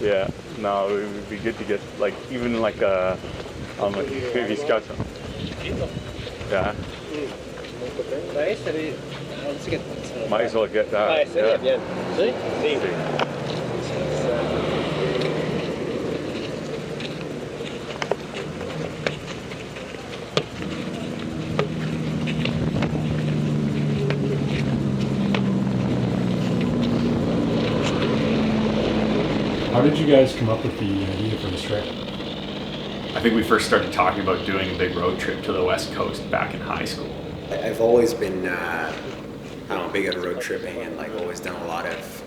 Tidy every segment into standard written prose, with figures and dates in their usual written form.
Yeah, no, it would be good to get like even like a maybe scout. Yeah. Might as well get that. Yeah. How did you guys come up with the idea for this trip? I think we first started talking about doing a big road trip to the West Coast back in high school. I've always been big on road tripping and like always done a lot of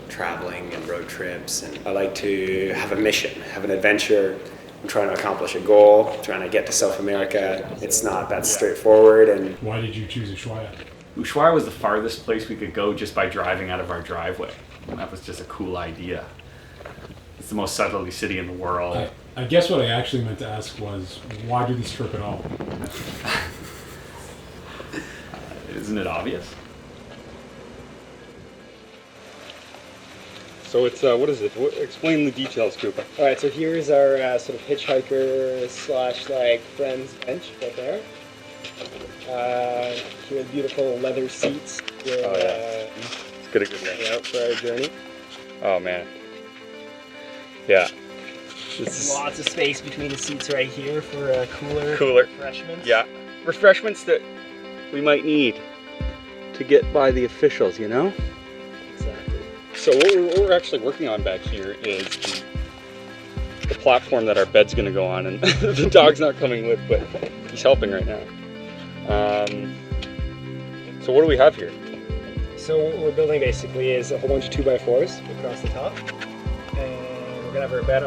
traveling and road trips, and I like to have a mission, have an adventure. I'm trying to accomplish a goal, trying to get to South America. It's not that straightforward. And why did you choose Ushuaia? Ushuaia was the farthest place we could go just by driving out of our driveway. And that was just a cool idea. It's the most southerly city in the world. I guess what I actually meant to ask was, why do this trip at all? Isn't it obvious? So it's, what is it? Explain the details, Kuba. All right, so here's our sort of hitchhiker / like friends bench right there. Here are beautiful leather seats. Here, Let's get a good one. Out for our journey. Oh man. Yeah. Lots of space between the seats right here for cooler refreshments. Yeah. Refreshments that we might need to get by the officials, you know? Exactly. So what we're actually working on back here is the platform that our bed's gonna go on, and the dog's not coming with, but he's helping right now. So what do we have here? So what we're building basically is a whole bunch of 2x4s across the top. And we're gonna have our bed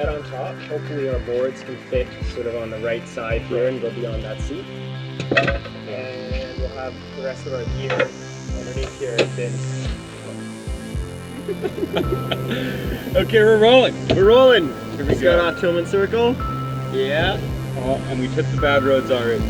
on top. Hopefully our boards can fit sort of on the right side here and go beyond that seat. And we'll have the rest of our gear underneath here in bins. Okay, we're rolling. We're rolling. Here we go. Off Tillman Circle. Yeah. Oh, and we've hit the bad roads already.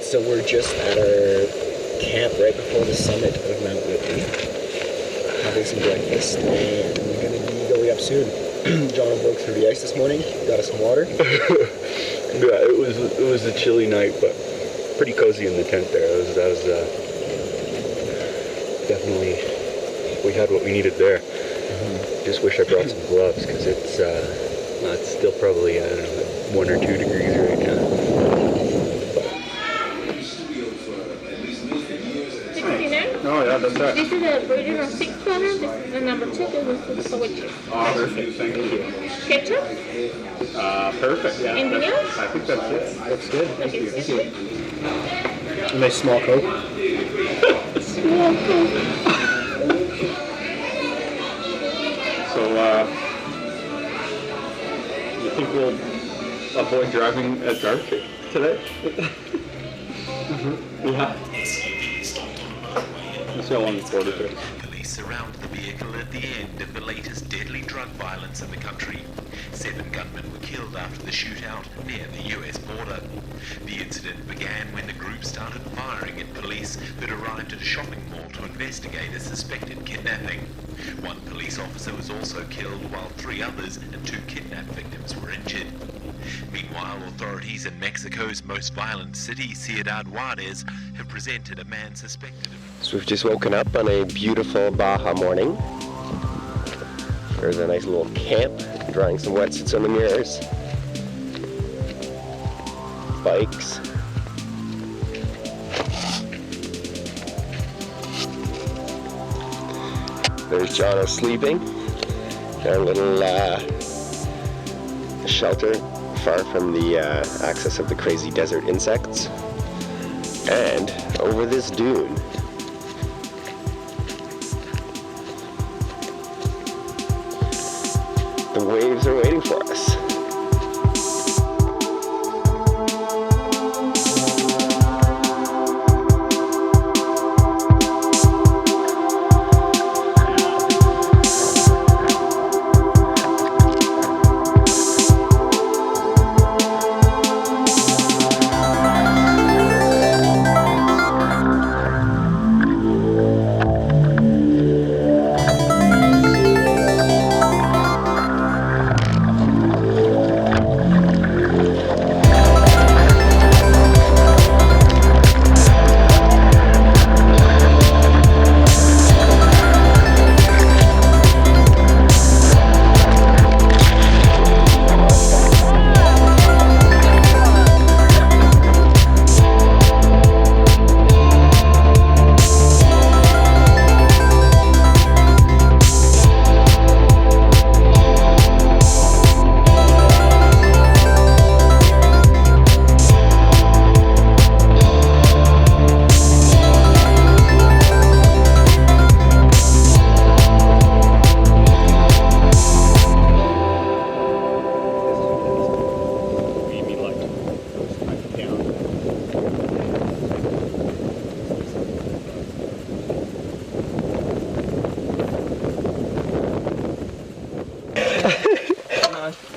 So we're just at our camp right before the summit of Mount Whitney, having some breakfast, and we're going to be going up soon. Jono broke through the ice this morning, got us some water. Yeah, it was a chilly night, but pretty cozy in the tent there. That was definitely, we had what we needed there. Just wish I brought some gloves, because it's still probably, I don't know, 1 or 2 degrees right now. Oh yeah, that's right. This is a breeder of 6 corner. This is the number 2. This is the which. Oh, perfect. Thank you. Ketchup? Perfect. Yeah. Anything else? I think that's it. Looks good. Okay, thank you. A nice small Coke. Small Coke. So, you think we'll avoid driving at dark today? Yeah. That's what I wanted to order today. Police surrounded the vehicle at the end of the latest deadly drug violence in the country. 7 gunmen were killed after the shootout near the US border. The incident began when the group started firing at police who'd arrived at a shopping mall to investigate a suspected kidnapping. 1 police officer was also killed, while 3 others and 2 kidnap victims were injured. Meanwhile, authorities in Mexico's most violent city, Ciudad Juarez, have presented a man suspected of... So we've just woken up on a beautiful Baja morning. There's a nice little camp, drying some wetsuits on the mirrors. Bikes. There's Jono sleeping. Our little shelter far from the access of the crazy desert insects. And over this dune, the waves are waiting for us.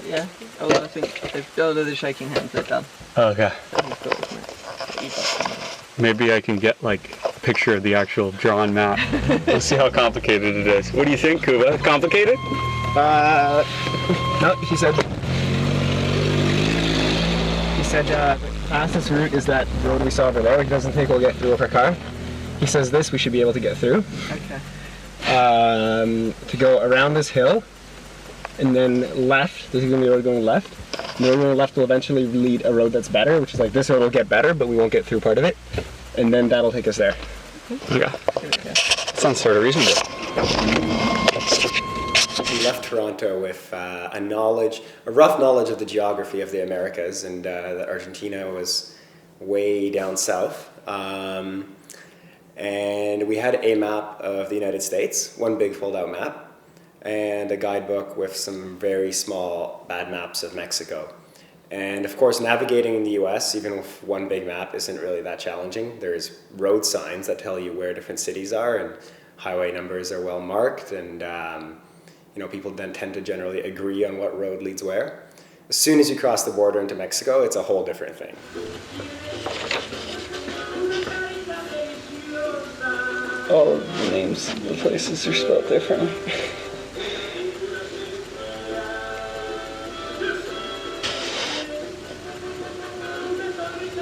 Yeah. Oh, I think they've done the shaking hands. They're done. Okay. So Maybe I can get like a picture of the actual drawn map. We'll see how complicated it is. What do you think, Kuba? Complicated? No, he said fastest route is that road we saw over there. He doesn't think we'll get through with our car. He says this we should be able to get through. Okay. To go around this hill and then left. This is going to be a road going left. And the road going left will eventually lead a road that's better, which is like this road will get better, but we won't get through part of it. And then that'll take us there. Yeah. Sounds sort of reasonable. We left Toronto with a rough knowledge of the geography of the Americas, and that Argentina was way down south. And we had a map of the United States, one big fold-out map, and a guidebook with some very small bad maps of Mexico. And of course, navigating in the US, even with one big map, isn't really that challenging. There's road signs that tell you where different cities are, and highway numbers are well marked, and people then tend to generally agree on what road leads where. As soon as you cross the border into Mexico, it's a whole different thing. All of the names of the places are spelled differently.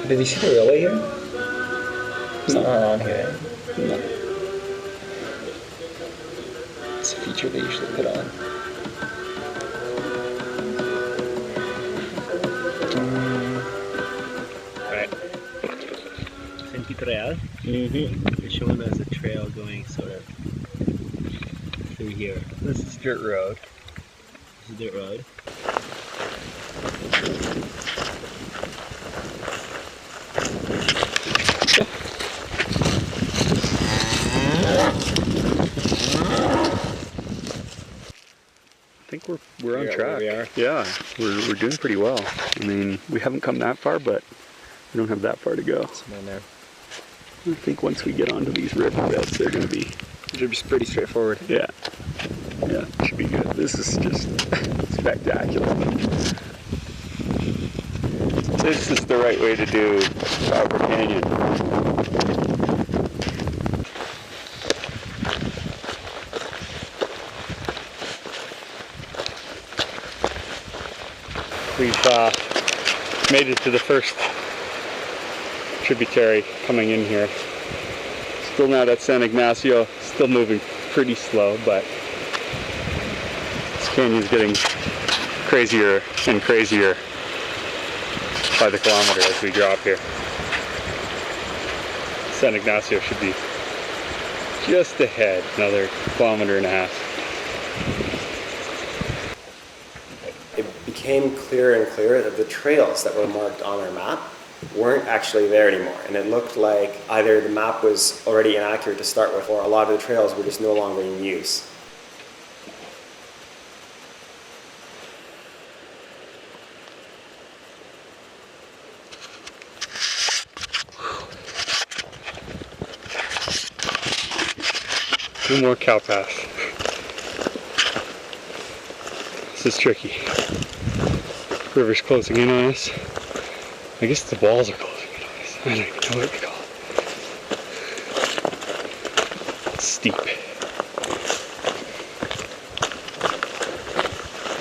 Did you see the railway here? It's No. not on here. No. It's a feature they usually put on. Right. Sentido Real. They're showing us a trail going sort of through here. This is dirt road. This is dirt road. I think we're on track. We are. Yeah, we're doing pretty well. I mean, we haven't come that far, but We don't have that far to go. Somewhere in there. I think once we get onto these riverbeds, they're going to be... It should be pretty straightforward. Yeah. Yeah, it should be good. This is just spectacular. This is the right way to do Copper Canyon. We've made it to the first tributary coming in here. Still not at San Ignacio, still moving pretty slow, but this canyon's getting crazier and crazier by the kilometer as we drop here. San Ignacio should be just ahead, another 1.5 kilometers. It became clearer and clearer that the trails that were marked on our map weren't actually there anymore, and it looked like either the map was already inaccurate to start with, or a lot of the trails were just no longer in use. Two more cow paths. This is tricky. River's closing in on us. I guess the walls are closing in on us. I don't even know what to call it. It's steep.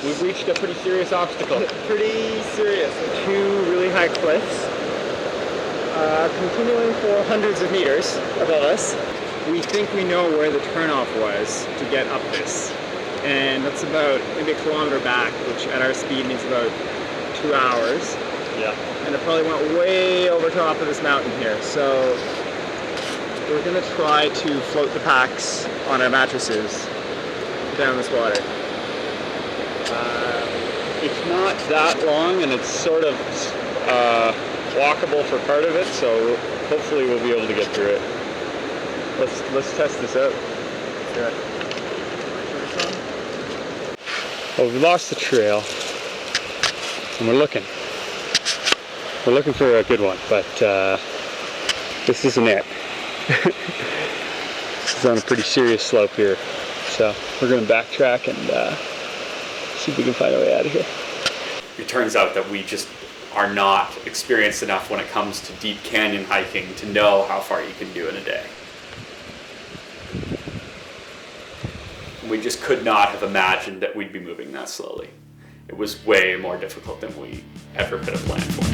We've reached a pretty serious obstacle. Pretty serious. Two really high cliffs. Continuing for hundreds of meters above us. We think we know where the turnoff was to get up this. And that's about maybe 1 kilometer back, which at our speed means about 2 hours. Yeah. And it probably went way over top of this mountain here. So we're gonna try to float the packs on our mattresses down this water. It's not that long, and it's sort of walkable for part of it, so hopefully we'll be able to get through it. Let's test this out. Yeah. Well, we lost the trail, and we're looking for a good one, but this isn't it. This is on a pretty serious slope here, so we're going to backtrack and see if we can find a way out of here. It turns out that we just are not experienced enough when it comes to deep canyon hiking to know how far you can do in a day. We just could not have imagined that we'd be moving that slowly. It was way more difficult than we ever could have planned for.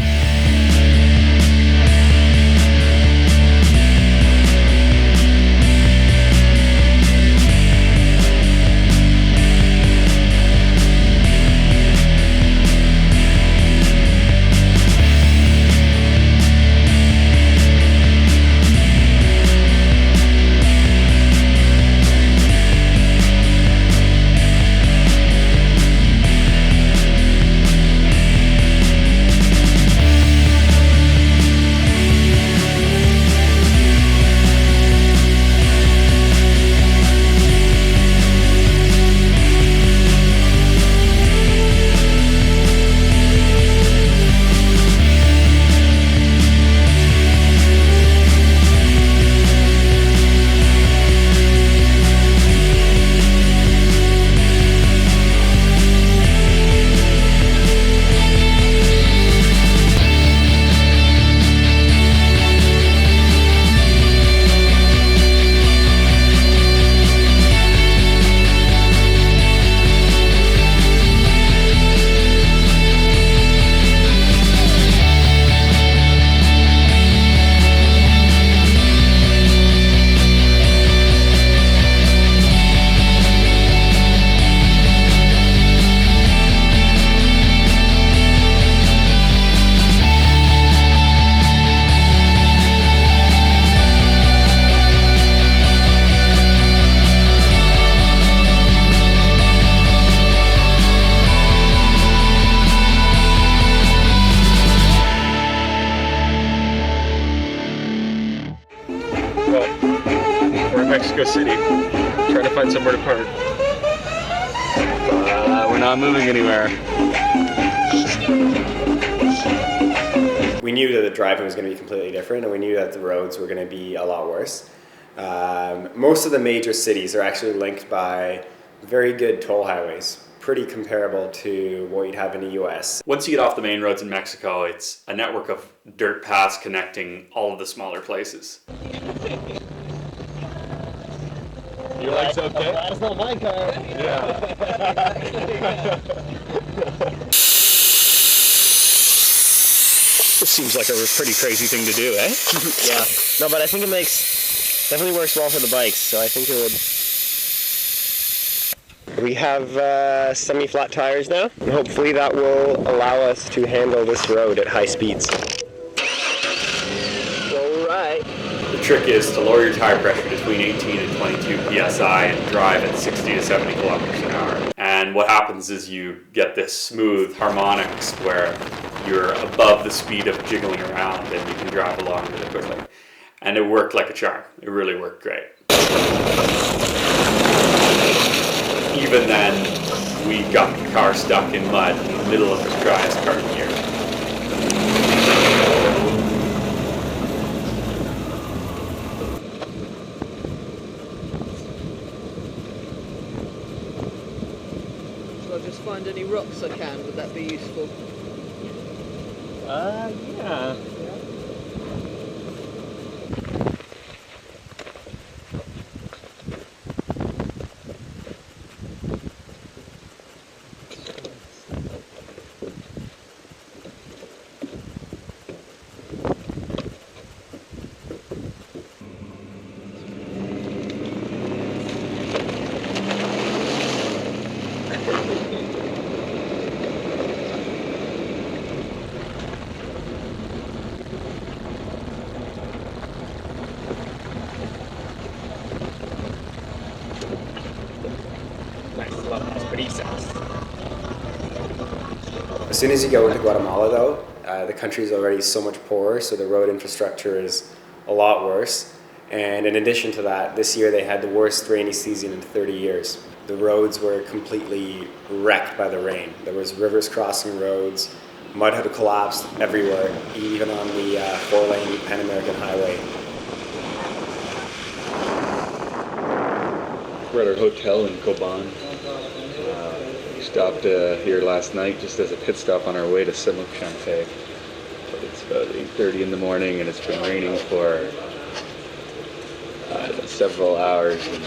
Mexico City, trying to find somewhere to park. We're not moving anywhere. We knew that the driving was going to be completely different, and we knew that the roads were going to be a lot worse. Most of the major cities are actually linked by very good toll highways, pretty comparable to what you'd have in the US. Once you get off the main roads in Mexico, it's a network of dirt paths connecting all of the smaller places. Your leg's okay? That's not my car. Yeah. This seems like a pretty crazy thing to do, eh? Yeah. No, but I think it definitely works well for the bikes, so I think it would. We have semi-flat tires now, and hopefully that will allow us to handle this road at high speeds. Alright. The trick is to lower your tire pressure between 18 and 22 psi and drive at 60 to 70 kilometers an hour. And what happens is you get this smooth harmonics where you're above the speed of jiggling around and you can drive along really quickly. And it worked like a charm. It really worked great. Even then, we got the car stuck in mud in the middle of the driest part of the year. Shall I just find any rocks I can? Would that be useful? Yeah. As soon as you go into Guatemala, though, the country is already so much poorer, so the road infrastructure is a lot worse. And in addition to that, this year they had the worst rainy season in 30 years. The roads were completely wrecked by the rain. There was rivers crossing roads, mud had collapsed everywhere, even on the 4-lane Pan-American highway. We're at our hotel in Coban. We stopped here last night just as a pit stop on our way to Samuk Champay. But it's about 8:30 in the morning and it's been raining for several hours. And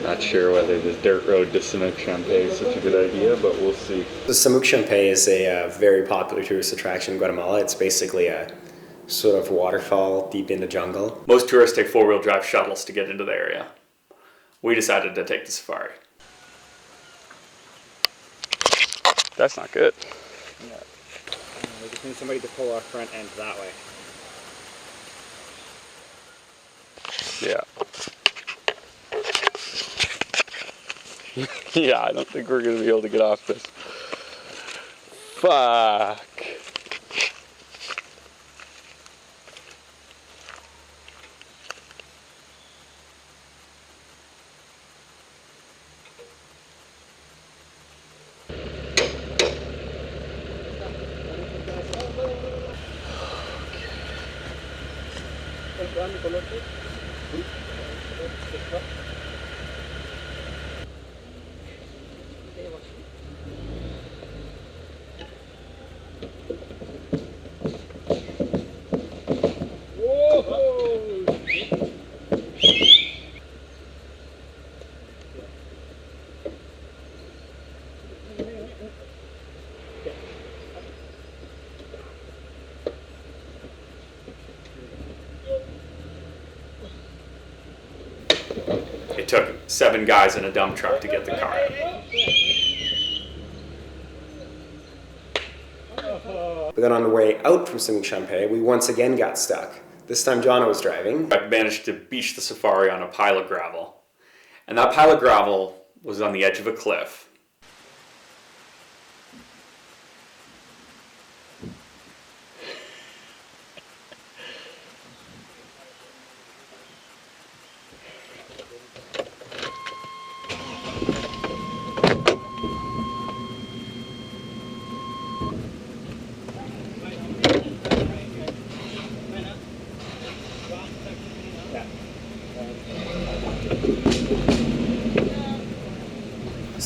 not sure whether the dirt road to Samuk Champay is such a good idea, but we'll see. The Samuk Champay is a very popular tourist attraction in Guatemala. It's basically a sort of waterfall deep in the jungle. Most tourists take four-wheel drive shuttles to get into the area. We decided to take the Safari. That's not good. Yeah. We just need somebody to pull our front end that way. Yeah. Yeah, I don't think we're going to be able to get off this. Fuck. It took 7 guys in a dump truck to get the car out. But then on the way out from Samuk Champay, we once again got stuck. This time Jono was driving. I managed to beach the Safari on a pile of gravel. And that pile of gravel was on the edge of a cliff.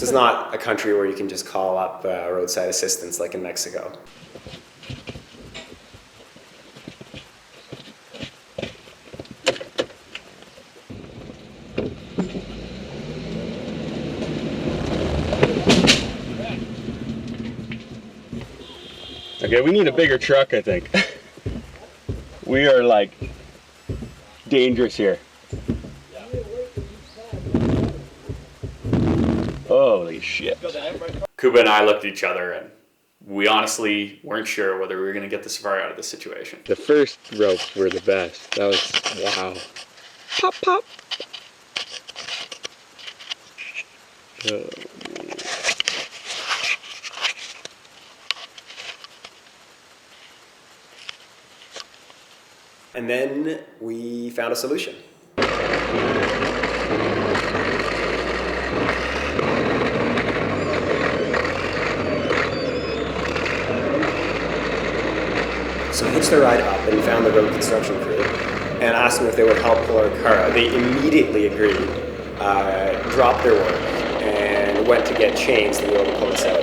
This is not a country where you can just call up roadside assistance like in Mexico. Okay, we need a bigger truck, I think. We are like dangerous here. Holy shit. Kuba and I looked at each other and we honestly weren't sure whether we were going to get the Safari out of this situation. The first ropes were the best. That was, wow. Pop, pop. Oh. And then we found a solution. So we hitched the ride up and found the road construction crew and asked them if they would help pull our car out. They immediately agreed, dropped their work, and went to get chains to be able to pull us out.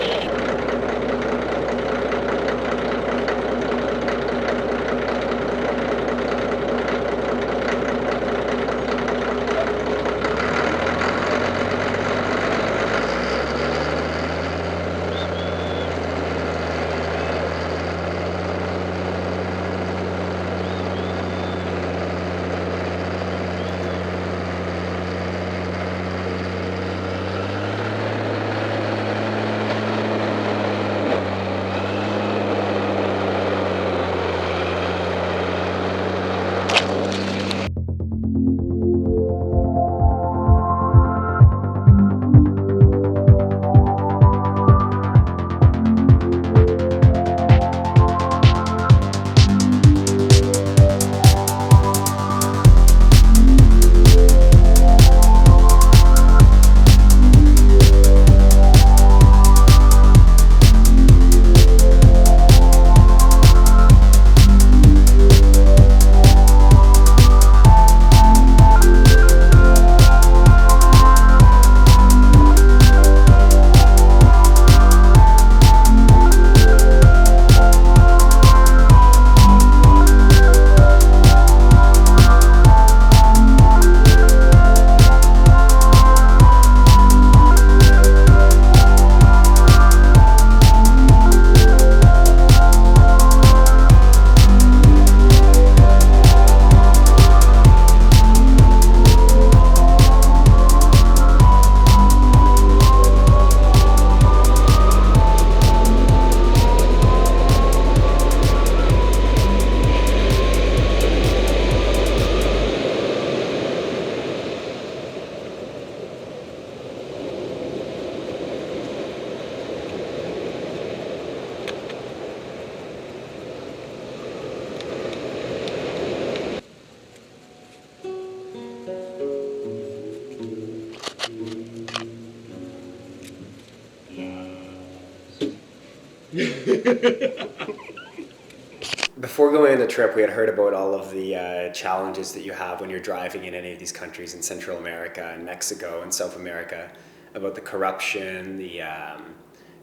Before going on the trip, we had heard about all of the challenges that you have when you're driving in any of these countries in Central America and Mexico and South America, about the corruption,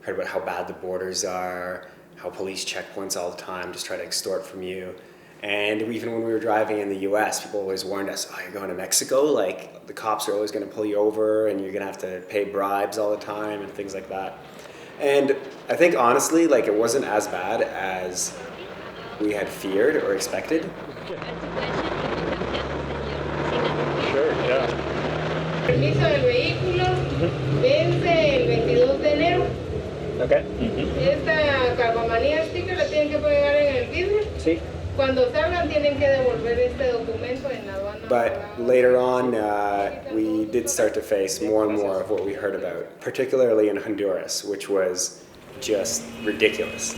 heard about how bad the borders are, how police checkpoints all the time just try to extort from you. And even when we were driving in the US, people always warned us, oh, you're going to Mexico? Like, the cops are always going to pull you over and you're going to have to pay bribes all the time and things like that. And I think, honestly, like, it wasn't as bad as we had feared or expected. Sure, yeah. Permiso del vehículo vence el 22 de enero. Okay. Esta calcomanía sticker la tienen que pegar en el vidrio. Sí. Cuando salgan tienen que devolver este documento en la aduana. But later on, we did start to face more and more of what we heard about, particularly in Honduras, which was just ridiculous.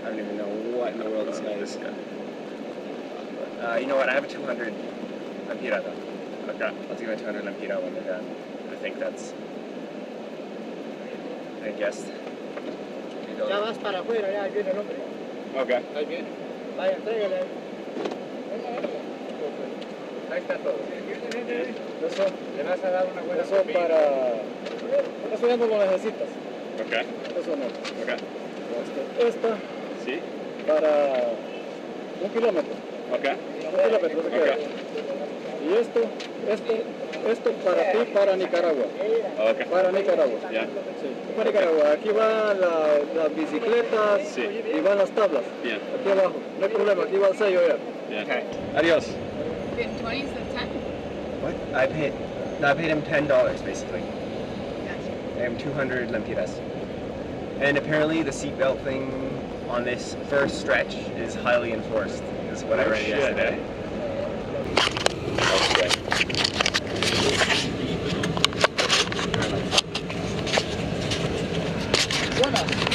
I don't even know what in the world this guy is. You know what? I have a 200 Lampira though. Okay. I'll do a 200 Lampira when they're done. I think that's. second guest. Ya vas para afuera, ya viene el hombre. Okay. Ahí viene. Vaya, entrégale. Ahí está todo. Eso, le vas a dar una buena eso para... Eso ya no lo necesitas. Okay. Eso no. Okay. Esta Sí. para 1 kilómetro. Okay. 1 kilómetro se queda. Y esto para ti, para Nicaragua. Okay. Para Nicaragua. Ya. Sí, para Nicaragua. Aquí van las bicicletas Sí. y van las tablas. Bien. Aquí abajo. No hay problema, aquí va el sello ya. Bien. Adiós. 20 instead of 10? What? I paid him $10 basically. I am 200 lempiras. And apparently the seatbelt thing on this first stretch is highly enforced, is what I read yesterday. Okay.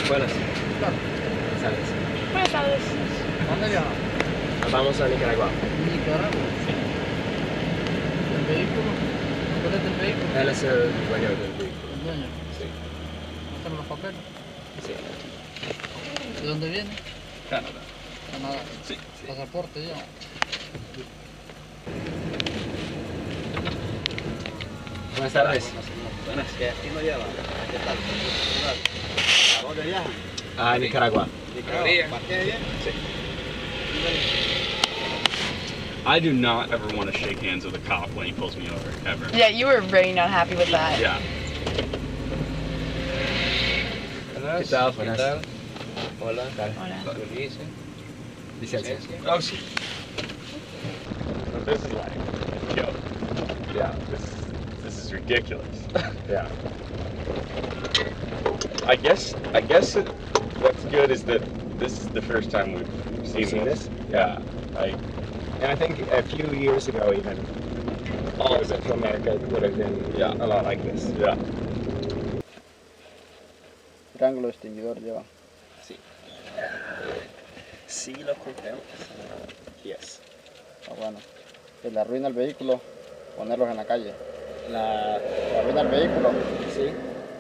Buenas. Buenas tardes. ¿Dónde viajamos? Vamos a Nicaragua. Nicaragua. ¿El vehículo? ¿Cuál es el vehículo? Él es el dueño del vehículo. ¿El dueño? Sí. ¿Están los papeles? Sí. ¿De dónde viene? Canadá. Canadá. Sí. Pasaporte ya. Buenas tardes. Buenas. ¿Quién lo lleva? ¿Qué tal? ¿A dónde viaja? A Nicaragua. Nicaragua. ¿Parquea bien? I do not ever want to shake hands with a cop when he pulls me over, ever. Yeah, you were very not happy with that. Yeah. ¿Qué tal? Buenas. Hola. Hola. Licencia. Oh, sí. This is like a joke. Yeah, this is ridiculous. Yeah. I guess what's good is that this is the first time we've seen this. Yeah. And I think a few years ago even, all of Central America would have been a lot like this. Yeah. Triángulo extinguidor lleva. Sí. Sí lo compramos. Yes. Ah, bueno. Que le arruina el vehículo, ponerlos en la calle. Le arruina el vehículo, Sí.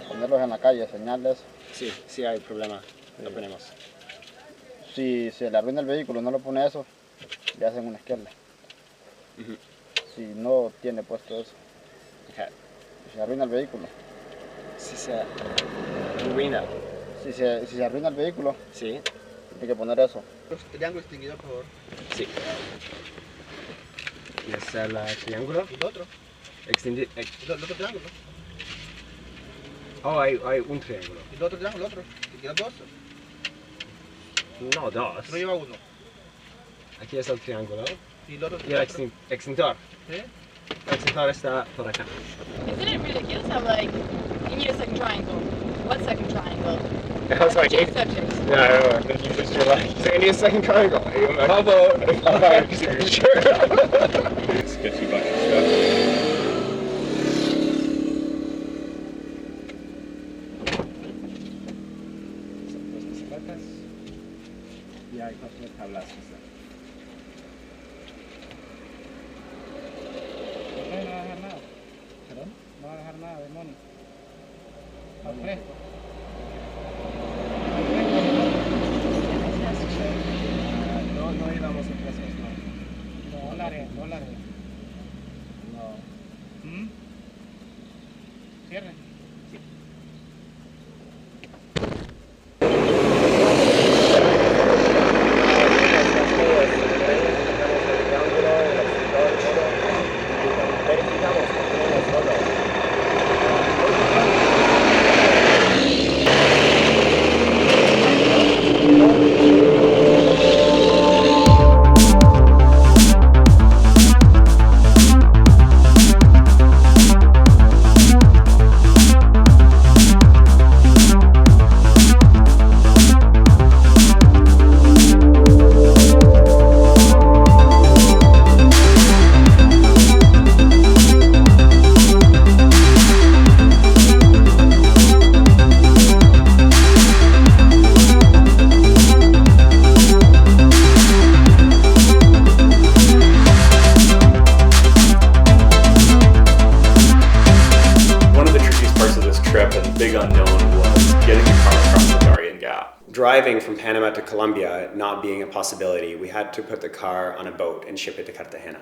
ponerlos en la calle, señales. Sí, sí hay problema. Lo ponemos. Si se le arruina el vehículo y no lo pone eso, le hacen una izquierda. Ujú. Si no tiene puesto eso, Okay. si se arruina el vehículo. Si se arruina. Si se arruina el vehículo, Sí. tiene que poner eso. Triángulo extinguidor, por favor. Sí. Y es el triángulo. ¿Y el otro? ¿El otro triángulo? Oh, hay un triángulo. ¿Y el otro triángulo? ¿El otro? ¿Y quedan dos? No, dos. No lleva uno. Aquí es el triángulo. ¿Y el otro? Y el extintor. ¿Eh? El extintor está por acá. Isn't it ridiculous how, like, you need a second triangle? What second triangle? I was like, Two subjects. no, then you just you're like, so I need a second triangle. I'm like, how about? Sure. Sketchy bunch of stuff. Y hay cuatro tablas. No va a dejar nada. ¿Perdón? No va a dejar nada de money. Al fresco. No íbamos a pesos, no. Dólares. No. Cierren. driving from Panama to Colombia not being a possibility, we had to put the car on a boat and ship it to Cartagena.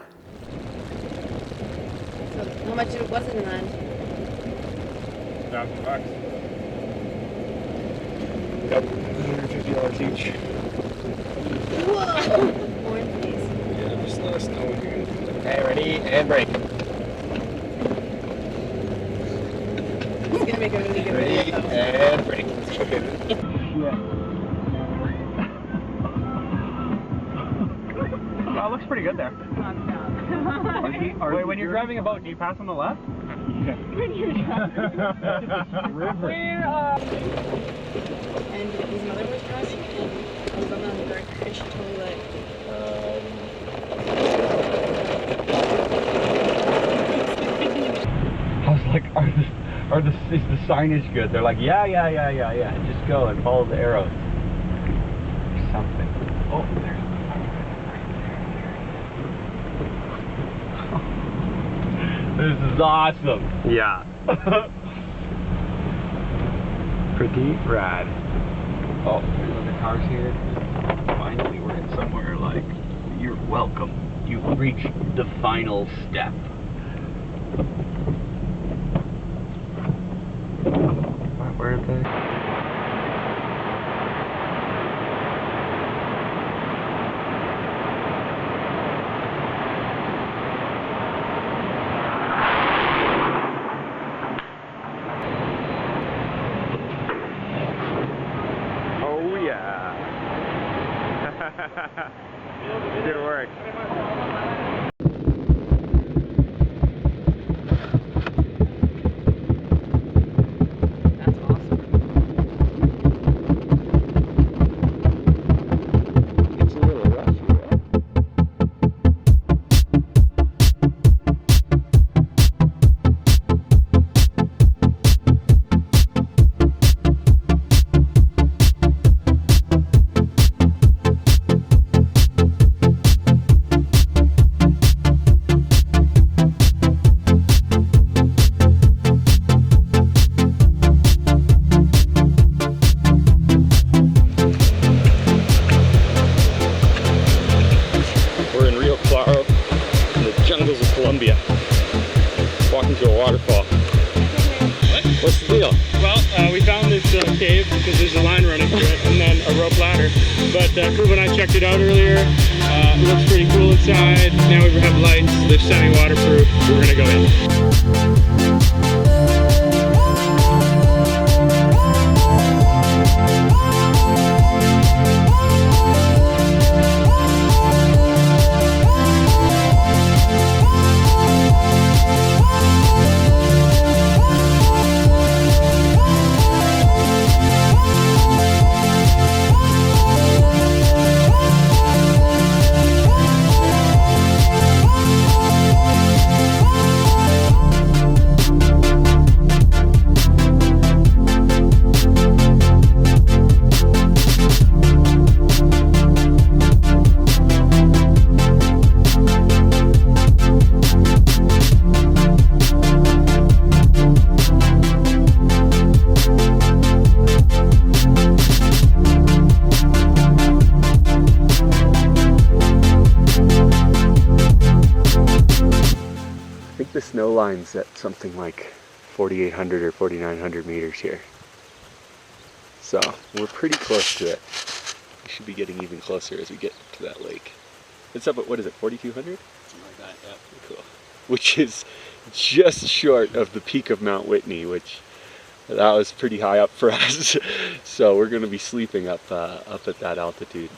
So how much was it in land? $1,000. Yep, $150 each. Whoa! More, please. Yeah, just let us know when you're good. Okay, ready, and brake. It's gonna make a really good Ready, video. and brake. Okay. Yeah. That looks pretty good there. Wait, when you're driving a boat, do you pass on the left? Yeah. When you're driving. And his mother was driving, and I was on the brake, and she told me like. I was like, is the signage good? They're like, yeah. Just go and follow the arrows. Or something. Oh, there's the This is awesome. Yeah. Pretty rad. Oh, there's other cars here. Finally, we're in somewhere like, you're welcome. You've reached the final step. Where are they? Oh yeah. Good work. It's a little rough here. We're in Rio Claro, in the jungles of Colombia, walking to a waterfall. What's the deal? Well, we found this cave because there's a line running through it, and then a rope ladder. But Kuba and I checked it out earlier. It looks pretty cool inside. Now we have lights. They're semi-waterproof. We're gonna go in. I think the snow line's at something like 4,800 or 4,900 meters here. So we're pretty close to it. We should be getting even closer as we get to that lake. It's up at, what is it, 4,200? Something like that, yeah. Cool. Which is just short of the peak of Mount Whitney, which that was pretty high up for us. So we're going to be sleeping up at that altitude.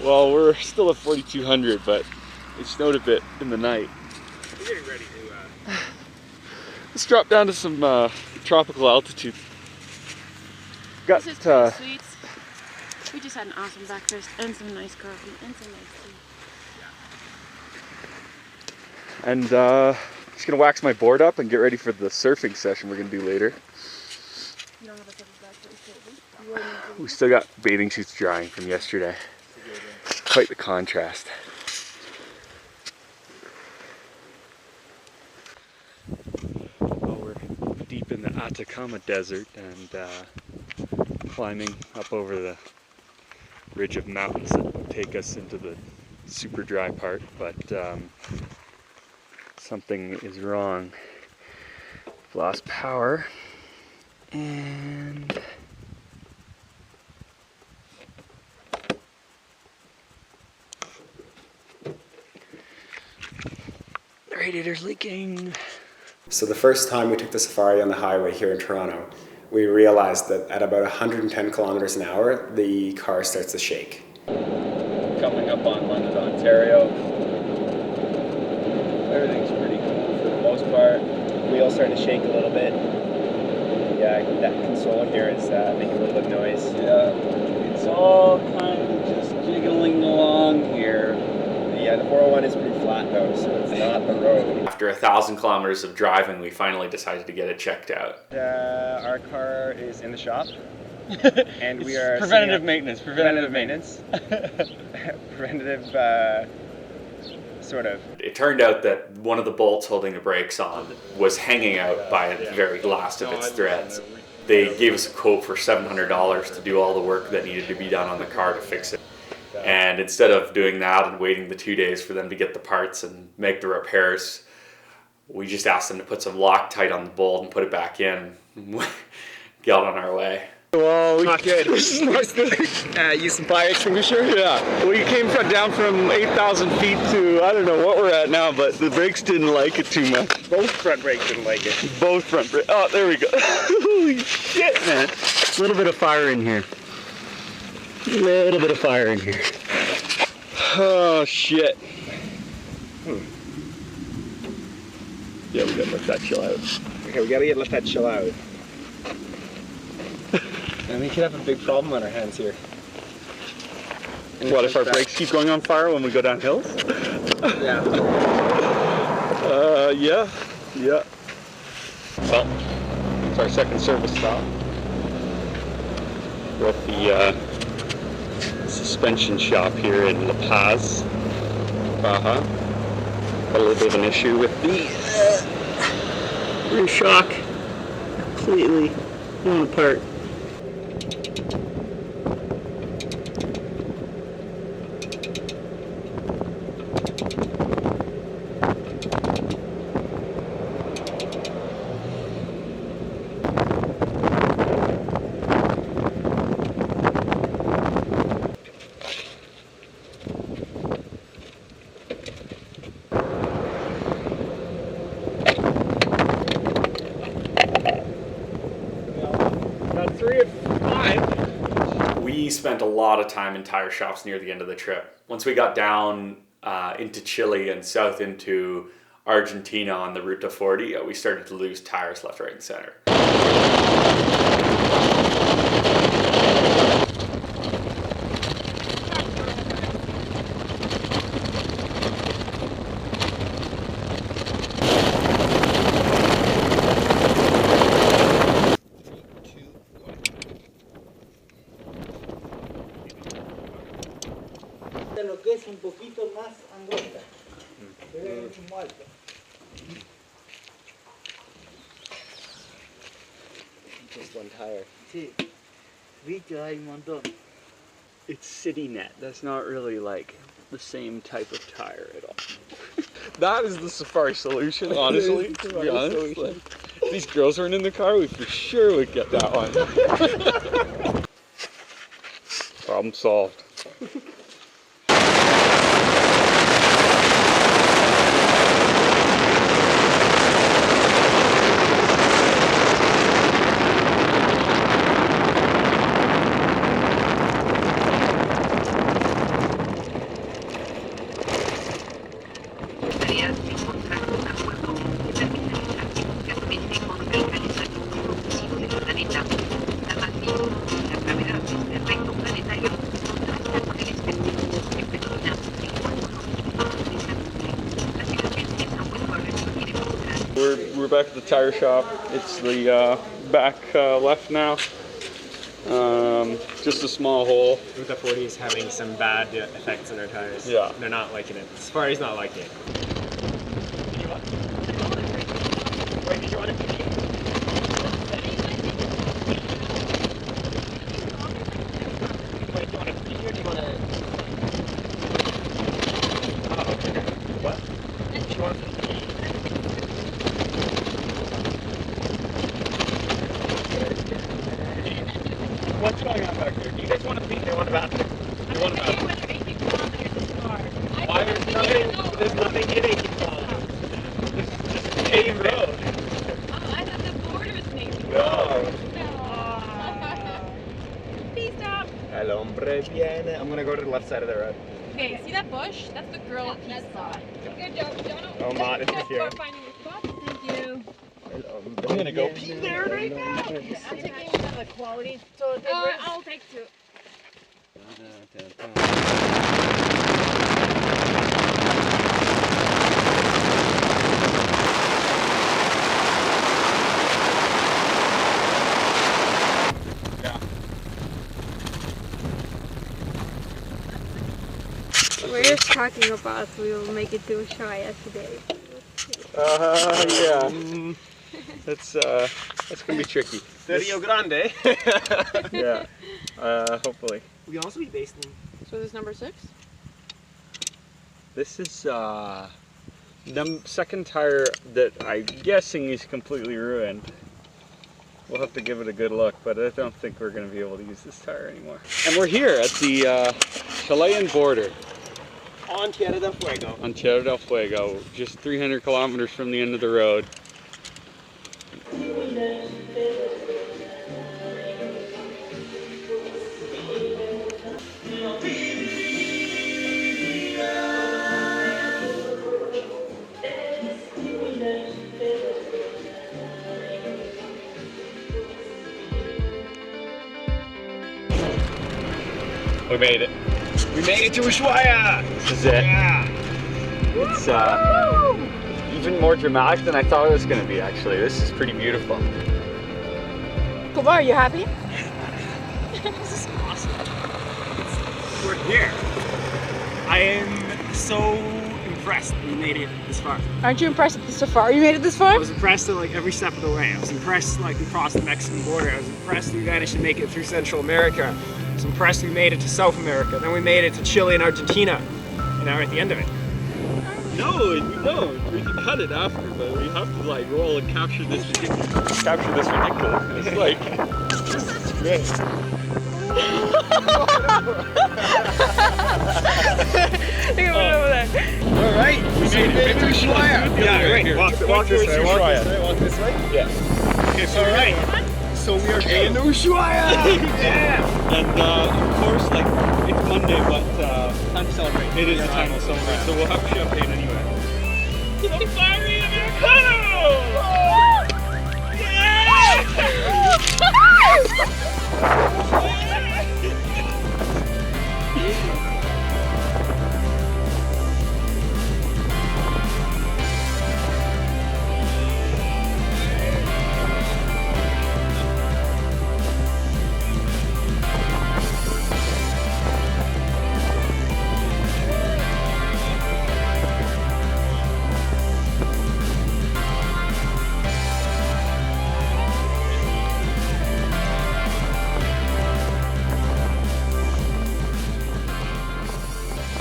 Well, we're still at 4,200, but it snowed a bit in the night. We're getting ready to. Let's drop down to some tropical altitude. Got This is pretty sweet. We just had an awesome breakfast and some nice coffee and some nice tea. and just gonna wax my board up and get ready for the surfing session we're gonna do later. You don't have a surfing bag for this table? We still got bathing suits drying from yesterday. Quite the contrast. Well, we're deep in the Atacama Desert and climbing up over the ridge of mountains that take us into the super dry part, but something is wrong. We've lost power and the radiator's leaking. So the first time we took the Safari on the highway here in Toronto, we realized that at about 110 kilometers an hour, the car starts to shake. Coming up on London, Ontario. Everything's pretty cool for the most part. Wheels starting to shake a little bit. Yeah, that console here is making a little bit of noise. Yeah, it's all kind of just jiggling along here. Yeah, the 401 is pretty flat though, so it's not the road. After 1,000 kilometers of driving, we finally decided to get it checked out. Our car is in the shop, and we are preventative maintenance. Preventative maintenance. Preventative, sort of. It turned out that one of the bolts holding the brakes on was hanging out by the very last of its threads. They gave us a quote for $700 to do all the work that needed to be done on the car to fix it. And instead of doing that and waiting the 2 days for them to get the parts and make the repairs, we just asked them to put some Loctite on the bolt and put it back in. Got on our way. Well, Not good. Use some fire extinguisher? yeah, we came down from 8,000 feet to, I don't know what we're at now, but the brakes didn't like it too much. Both front brakes didn't like it. Both front brakes. Oh, there we go. Holy shit, man. A little bit of fire in here. A little bit of fire in here. Oh, shit. Yeah, we gotta let that chill out. Okay, we gotta let that chill out. And we could have a big problem on our hands here. What if our brakes keep going on fire when we go down hills? Yeah. Yeah. Well, it's our second service stop. We're at the suspension shop here in La Paz, Baja. Got a little bit of an issue with the rear shock. Completely blown apart. We spent a lot of time in tire shops near the end of the trip. Once we got down into Chile and south into Argentina on the Ruta 40, we started to lose tires left, right, and center. Lo que es un poquito más angosta. Es muy alto. Just one tire. Sí. Bichos hay un montón. It's City Net. That's not really like the same type of tire at all. That is the Safari solution, honestly. To be honest, like, if these girls weren't in the car, we for sure would get that one. Problem solved. We're back at the tire shop. It's the back left now. Just a small hole. I think the 40 is having some bad effects on our tires. Yeah. They're not liking it. Safari's not liking it. What's going on back there? Do you guys want to pee? They want a bathroom. They want a bathroom. Why there's nothing in 18 kilometers. This is a paved road. I thought the border was paved. No. Please stop. El hombre viene. I'm gonna go to the left side of the road. Okay, see that bush? That's the girl pea spot. Good job, Jono. Oh, not interfere. Finding your spot. Thank you. I'm gonna go pee there right now. I'm taking the quality. So I'll take two. We're just talking about we will make it to Ushuaia today. Yeah. That's gonna be tricky. The Rio Grande. Yeah. Hopefully. We can also be based in. So this is number 6? This is the second tire that I'm guessing is completely ruined. We'll have to give it a good look, but I don't think we're gonna be able to use this tire anymore. And we're here at the Chilean border. On Tierra del Fuego. On Tierra del Fuego, just 300 kilometers from the end of the road. We made it. We made it to Ushuaia! This is it. Yeah! It's even more dramatic than I thought it was going to be, actually. This is pretty beautiful. Kuba, are you happy? This is awesome. We're here. I am so impressed we made it this far. Aren't you impressed at the safari you made it this far? I was impressed at like every step of the way. I was impressed like we crossed the Mexican border. I was impressed we managed to make it through Central America. I was impressed we made it to South America. Then we made it to Chile and Argentina. And now we're at the end of it. No, we don't. We can cut it after, but we have to like roll and capture this ridiculousness. It's like, this is great. Look at me over there. All right, we made it to Ushuaia. Yeah, right. Walk this way. Walk this way. Yeah. Okay, so all right. So we are going to Ushuaia. Yeah. And of course, like it's Monday, but time to celebrate. it is the time to celebrate. So we'll have champagne anyway. Safari Americano!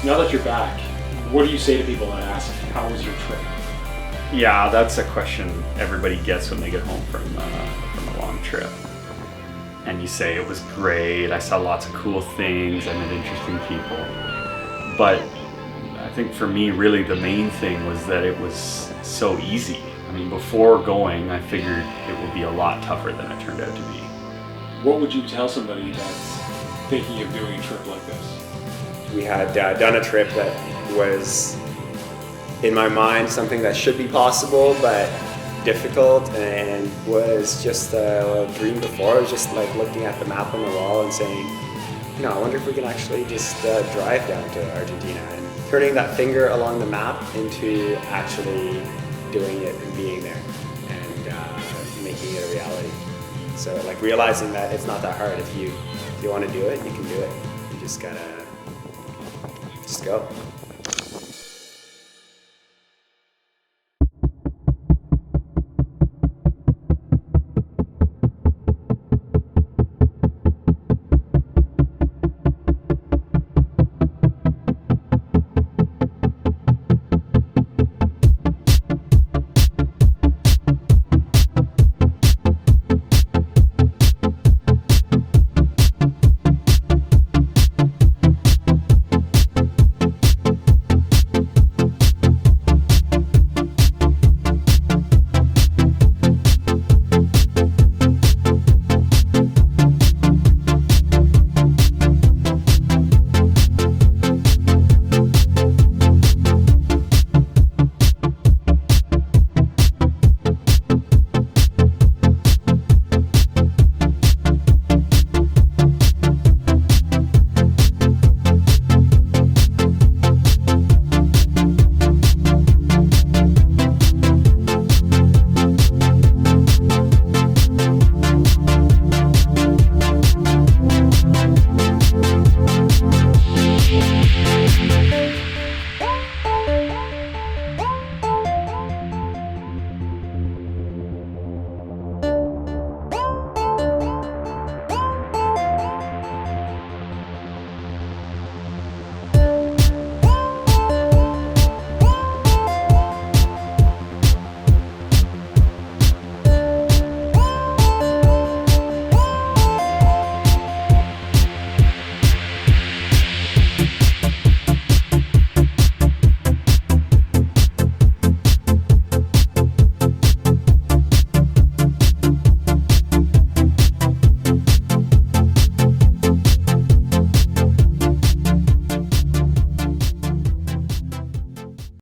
Now that you're back, what do you say to people that ask, how was your trip? Yeah, that's a question everybody gets when they get home from a long trip. And you say, it was great, I saw lots of cool things, I met interesting people. But I think for me, really the main thing was that it was so easy. I mean, before going, I figured it would be a lot tougher than it turned out to be. What would you tell somebody that's thinking of doing a trip like this? We had done a trip that was, in my mind, something that should be possible, but difficult, and was just a dream before. I was just like looking at the map on the wall and saying, you know, I wonder if we can actually just drive down to Argentina, and turning that finger along the map into actually doing it and being there and making it a reality. So like realizing that it's not that hard. If you want to do it, you can do it. You just gotta go.